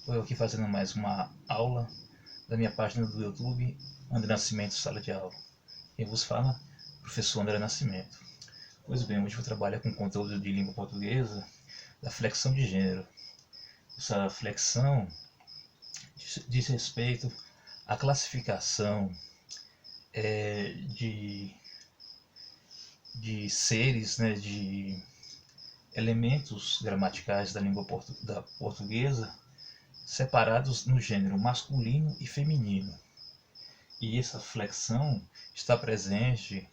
Eu aqui fazendo mais uma aula da minha página do YouTube, André Nascimento, Sala de Aula. Quem vos fala? Professor André Nascimento. Pois bem, hoje eu vou trabalhar com conteúdo de língua portuguesa da flexão de gênero. Essa flexão diz respeito à classificação de seres, né, de elementos gramaticais da língua portuguesa separados no gênero masculino e feminino. E essa flexão está presente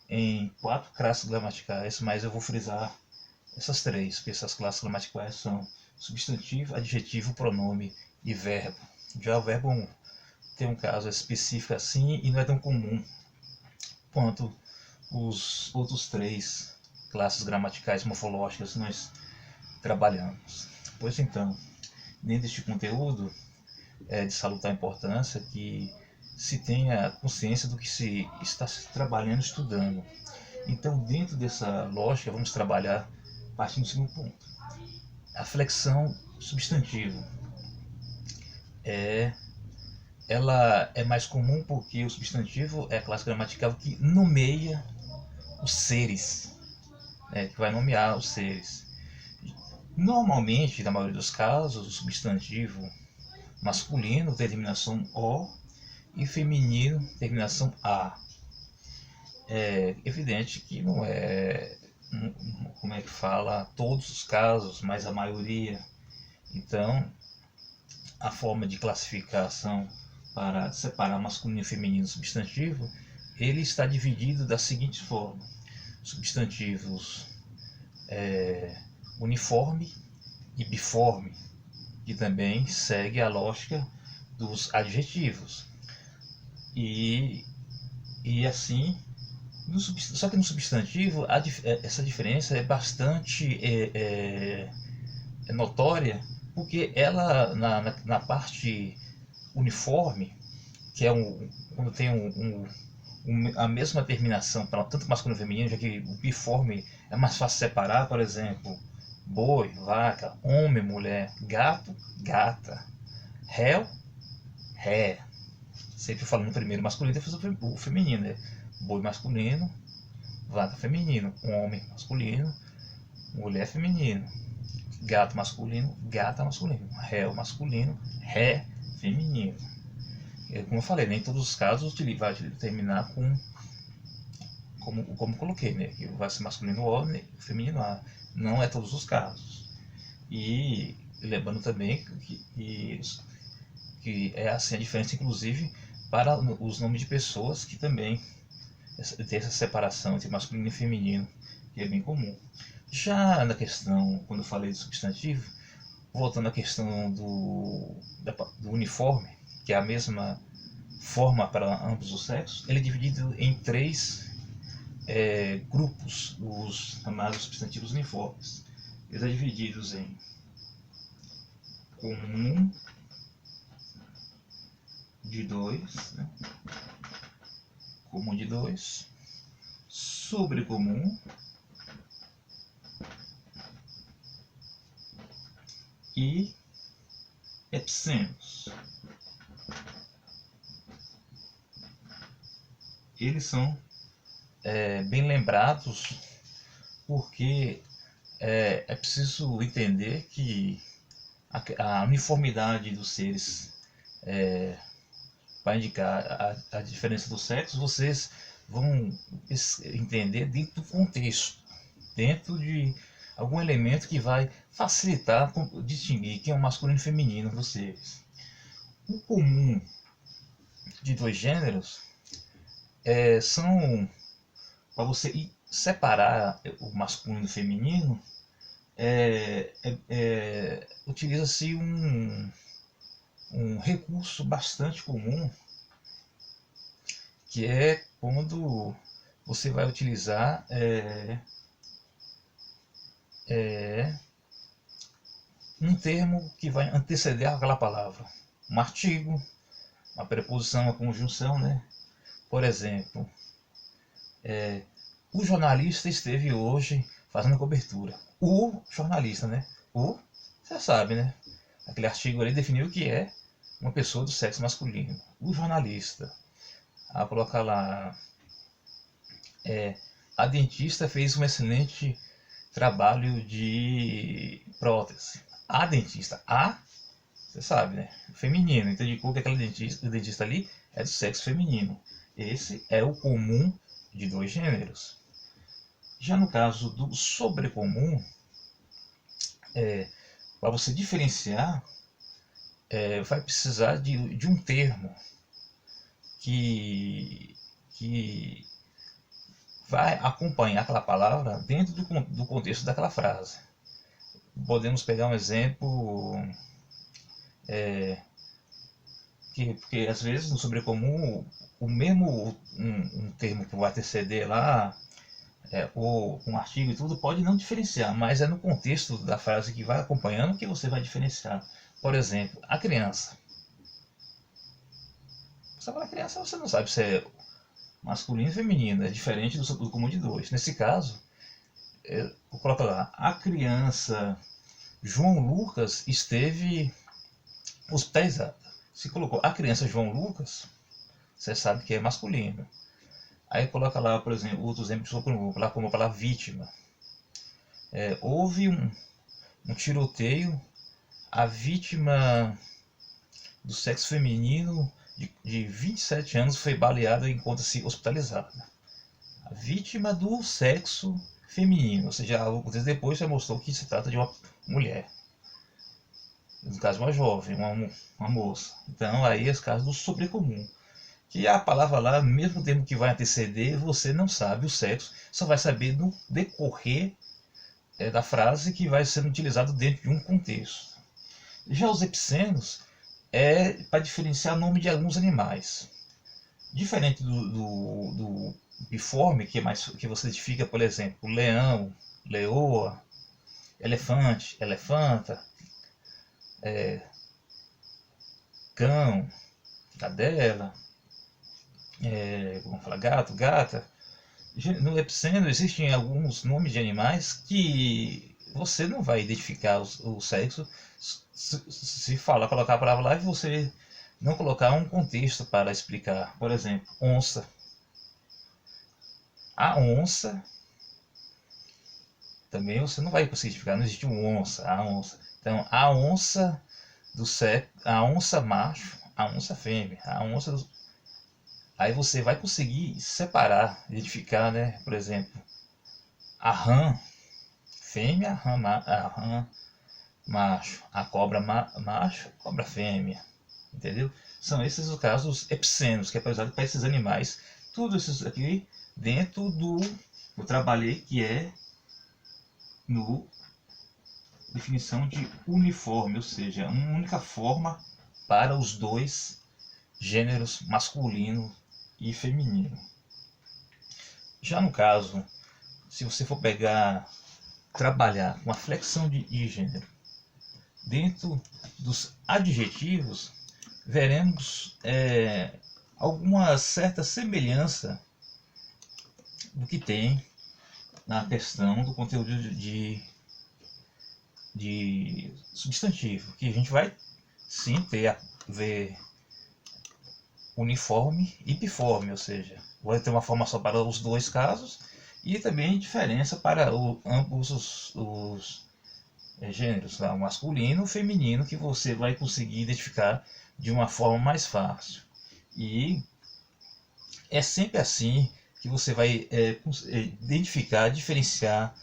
em 4 classes gramaticais, mas eu vou frisar essas 3, porque essas classes gramaticais são substantivo, adjetivo, pronome e verbo. Já o verbo tem um caso específico assim e não é tão comum quanto os outros 3 classes gramaticais morfológicas que nós trabalhamos. Pois então, dentro deste conteúdo, é de salutar importância que se tenha consciência do que se está trabalhando, estudando. Então, dentro dessa lógica, vamos trabalhar partindo do segundo ponto. A flexão substantivo ela é mais comum porque o substantivo é a classe gramatical que nomeia os seres, né, que vai nomear os seres. Normalmente, na maioria dos casos, o substantivo masculino tem terminação O e feminino terminação A. É evidente que não é, como é que fala, todos os casos, mas a maioria. Então, a forma de classificação para separar masculino e feminino substantivo, ele está dividido da seguinte forma: substantivos uniforme e biforme, que também segue a lógica dos adjetivos. E assim, só que no substantivo essa diferença é bastante notória, porque ela na parte uniforme, que é quando tem a mesma terminação para tanto masculino e feminino, já que o biforme é mais fácil separar, por exemplo, boi, vaca, homem, mulher, gato, gata, réu, ré. Sempre falando primeiro masculino, depois o feminino, né? Boi masculino, vaca feminino, homem masculino, mulher feminino, gato masculino, gata masculino, réu masculino, ré feminino. Como eu falei, nem em todos os casos vai terminar como coloquei, né? Que vai ser masculino O, feminino A. Não é todos os casos. E lembrando também que é assim a diferença, inclusive, para os nomes de pessoas que também tem essa separação entre masculino e feminino, que é bem comum. Já na questão, quando eu falei de substantivo, voltando à questão do uniforme, que é a mesma forma para ambos os sexos, ele é dividido em 3 grupos, os chamados substantivos uniformes. Eles são divididos em comum de 2, né? Comum de 2, sobrecomum e epicênos. Eles são bem lembrados porque é preciso entender que a uniformidade dos seres para indicar a diferença dos sexos, vocês vão entender dentro do contexto, dentro de algum elemento que vai facilitar distinguir quem é o masculino e o feminino dos seres. O comum de 2 gêneros são, para você separar o masculino e o feminino, utiliza-se um recurso bastante comum, que é quando você vai utilizar um termo que vai anteceder aquela palavra, um artigo, uma preposição, uma conjunção, né? Por exemplo, o jornalista esteve hoje fazendo cobertura. O jornalista, né? Você sabe, né? aquele artigo ali definiu o que é uma pessoa do sexo masculino. O jornalista, a colocar lá, a dentista fez um excelente trabalho de prótese. A dentista, você sabe, né? Feminino. Então indicou que aquela dentista ali é do sexo feminino. Esse é o comum de dois gêneros. Já no caso do sobrecomum, para você diferenciar, vai precisar de um termo que vai acompanhar aquela palavra dentro do contexto daquela frase. Podemos pegar um exemplo, porque às vezes no sobrecomum o mesmo um termo que vai anteceder lá, ou um artigo e tudo, pode não diferenciar, mas é no contexto da frase que vai acompanhando que você vai diferenciar. Por exemplo, a criança. Você fala criança, você não sabe se é masculino ou feminino, é diferente do comum de dois. Nesse caso, coloca lá, a criança João Lucas esteve hospitalizada. Se colocou a criança João Lucas, você sabe que é masculino. Aí coloca lá, por exemplo, outro exemplo como a palavra vítima. Houve um tiroteio, a vítima do sexo feminino de 27 anos foi baleada e encontra-se hospitalizada. A vítima do sexo feminino, ou seja, depois já mostrou que se trata de uma mulher. No caso, uma jovem, uma moça. Então, aí é o caso do sobrecomum. Que a palavra lá, mesmo o termo que vai anteceder, você não sabe o sexo, só vai saber no decorrer da frase que vai sendo utilizado dentro de um contexto. Já os epicenos é para diferenciar o nome de alguns animais. Diferente do biforme, que você identifica, por exemplo, leão, leoa, elefante, elefanta, cão, cadela, vamos falar gato, gata. No epiceno existem alguns nomes de animais que você não vai identificar o sexo se colocar a palavra lá e você não colocar um contexto para explicar. Por exemplo, onça. A onça também você não vai conseguir identificar, não existe um onça, a onça. Então, a onça do sexo, a onça macho, a onça fêmea, a onça do... Aí você vai conseguir separar, identificar, né? Por exemplo, a rã fêmea, a rã macho, a cobra macho, cobra fêmea, entendeu? São esses os casos epicenos, que é usado para esses animais. Tudo isso aqui dentro do eu trabalhei, que é no definição de uniforme, ou seja, uma única forma para os dois gêneros masculino e feminino. Já no caso, se você for trabalhar com a flexão de gênero dentro dos adjetivos, veremos alguma certa semelhança do que tem na questão do conteúdo de substantivo, que a gente vai sim ver uniforme e biforme, ou seja, vai ter uma forma só para os dois casos e também diferença para ambos os gêneros, tá? O masculino e o feminino, que você vai conseguir identificar de uma forma mais fácil. E é sempre assim que você vai identificar, diferenciar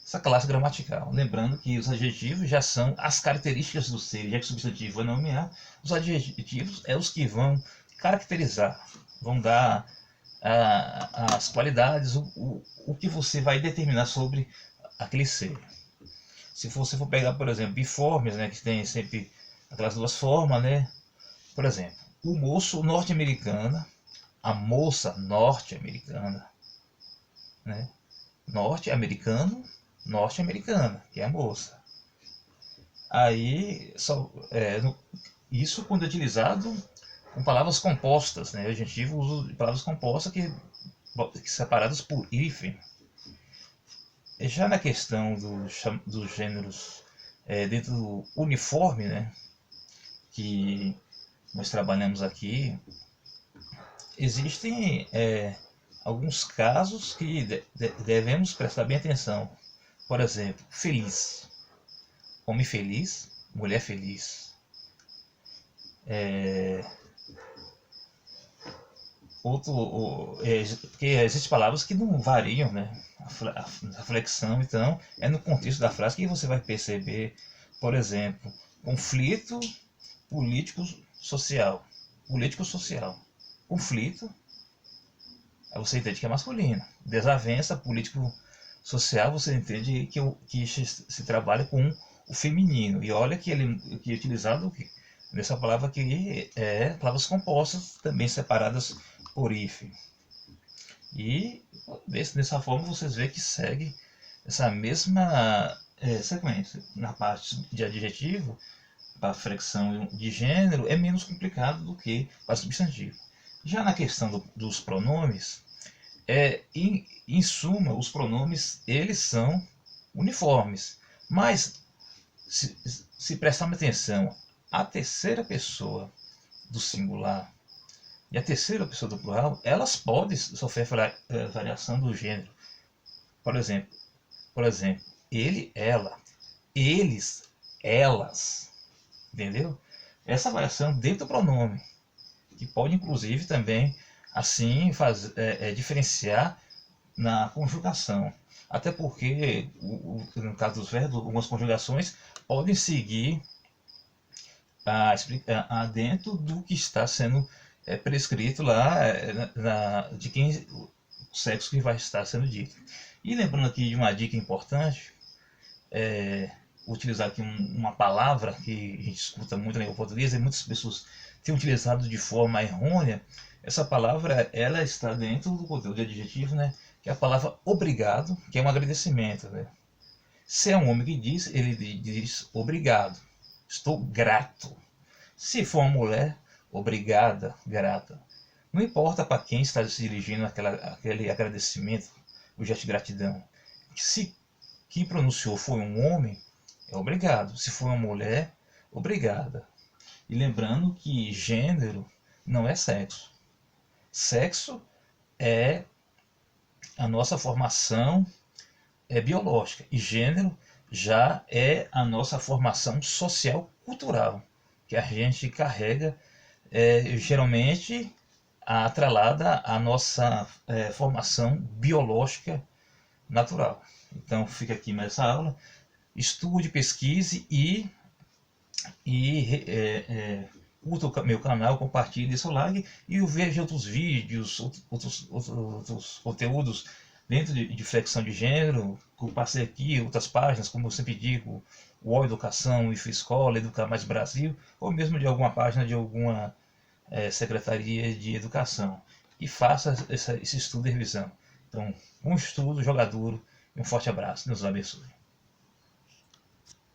essa classe gramatical. Lembrando que os adjetivos já são as características do ser, já que o substantivo é nomear, os adjetivos é os que vão caracterizar, vão dar as qualidades, o que você vai determinar sobre aquele ser. Se você for pegar, por exemplo, biformes, né, que tem sempre aquelas duas formas, né? Por exemplo, o moço norte-americano, a moça norte-americana, né? Norte-americano, norte-americana, que é a moça. Aí, isso quando é utilizado com palavras compostas, né? O adjetivo usa palavras compostas que separadas por hífen. Já na questão dos gêneros dentro do uniforme, né, que nós trabalhamos aqui, existem alguns casos que devemos prestar bem atenção. Por exemplo, feliz. Homem feliz, mulher feliz. Porque existem palavras que não variam, né? A flexão, então, é no contexto da frase que você vai perceber, por exemplo, conflito político-social. Político-social. Conflito, aí você entende que é masculino. Desavença político-social, você entende que se trabalha com o feminino. E olha que ele que é utilizado nessa palavra aqui palavras compostas, também separadas por hífen. E dessa forma vocês veem que segue essa mesma sequência. Na parte de adjetivo, para a flexão de gênero, é menos complicado do que para substantivo. Já na questão dos pronomes, em suma, os pronomes eles são uniformes, mas se prestarmos atenção, a terceira pessoa do singular e a terceira pessoa do plural, elas podem sofrer variação do gênero. Por exemplo, ele, ela, eles, elas, entendeu? Essa variação dentro do pronome, que pode inclusive também assim diferenciar na conjugação. Até porque, no caso dos verbos, algumas conjugações podem seguir dentro do que está sendo prescrito lá de quem o sexo que vai estar sendo dito. E lembrando aqui de uma dica importante, utilizar aqui uma palavra que a gente escuta muito na língua portuguesa e muitas pessoas têm utilizado de forma errônea. Essa palavra ela está dentro do conteúdo de adjetivo, né? Que é a palavra obrigado, que é um agradecimento. Né? Se é um homem que diz, ele diz obrigado, estou grato. Se for uma mulher, obrigada, grata. Não importa para quem está se dirigindo aquele agradecimento, o gesto de gratidão. Se quem pronunciou foi um homem, é obrigado. Se for uma mulher, obrigada. E lembrando que gênero não é sexo. Sexo é a nossa formação biológica. E gênero já é a nossa formação social cultural, que a gente carrega geralmente atrelada à nossa formação biológica natural. Então fica aqui mais essa aula. Estude, pesquise e curta o meu canal, compartilhe seu like e veja outros vídeos, outros conteúdos dentro de flexão de gênero, que eu passei aqui, outras páginas, como eu sempre digo, o Educação, IF Escola, Educar Mais Brasil, ou mesmo de alguma página de alguma Secretaria de Educação. E faça esse estudo e revisão. Então, um estudo, jogador, e um forte abraço. Deus abençoe.